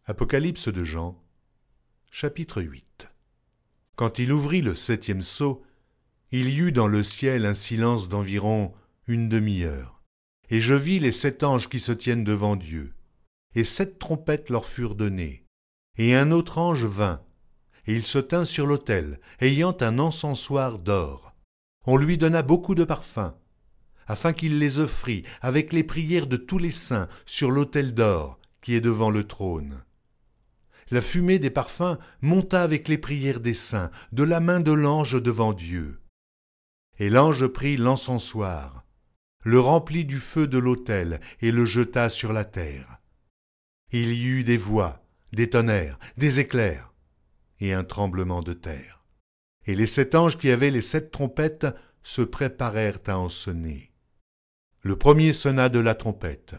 Apocalypse de Jean, chapitre 8. Quand il ouvrit le 7e sceau, il y eut dans le ciel un silence d'environ une demi-heure. Et je vis les 7 anges qui se tiennent devant Dieu. Et 7 trompettes leur furent données. Et un autre ange vint, et il se tint sur l'autel, ayant un encensoir d'or. On lui donna beaucoup de parfums, afin qu'il les offrît avec les prières de tous les saints sur l'autel d'or qui est devant le trône. La fumée des parfums monta avec les prières des saints, de la main de l'ange devant Dieu. Et l'ange prit l'encensoir, le remplit du feu de l'autel et le jeta sur la terre. Il y eut des voix, des tonnerres, des éclairs et un tremblement de terre. Et les 7 anges qui avaient les 7 trompettes se préparèrent à en sonner. Le premier sonna de la trompette.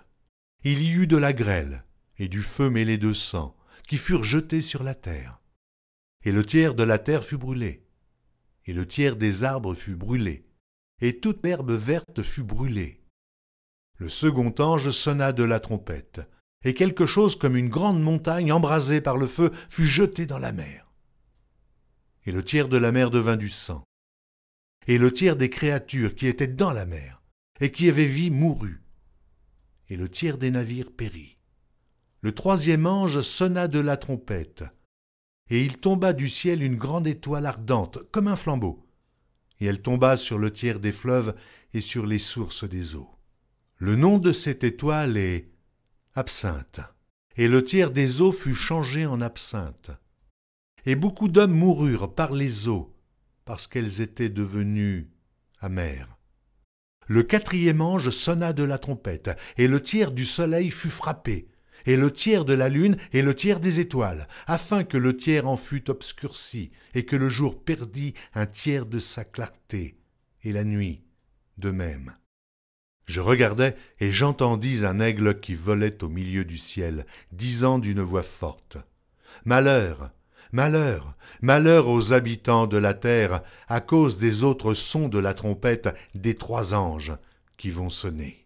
Il y eut de la grêle et du feu mêlé de sang, qui furent jetés sur la terre. Et le tiers de la terre fut brûlé, et le tiers des arbres fut brûlé, et toute l'herbe verte fut brûlée. Le second ange sonna de la trompette, et quelque chose comme une grande montagne embrasée par le feu fut jetée dans la mer. Et le tiers de la mer devint du sang, et le tiers des créatures qui étaient dans la mer, et qui avaient vie mourut, et le tiers des navires périt. Le 3e ange sonna de la trompette, et il tomba du ciel une grande étoile ardente, comme un flambeau, et elle tomba sur le tiers des fleuves et sur les sources des eaux. Le nom de cette étoile est Absinthe, et le tiers des eaux fut changé en absinthe. Et beaucoup d'hommes moururent par les eaux, parce qu'elles étaient devenues amères. Le 4e ange sonna de la trompette, et le tiers du soleil fut frappé, et le tiers de la lune et le tiers des étoiles, afin que le tiers en fût obscurci, et que le jour perdît un tiers de sa clarté, et la nuit de même. Je regardai, et j'entendis un aigle qui volait au milieu du ciel, disant d'une voix forte : Malheur, malheur, malheur aux habitants de la terre, à cause des autres sons de la trompette des 3 anges qui vont sonner.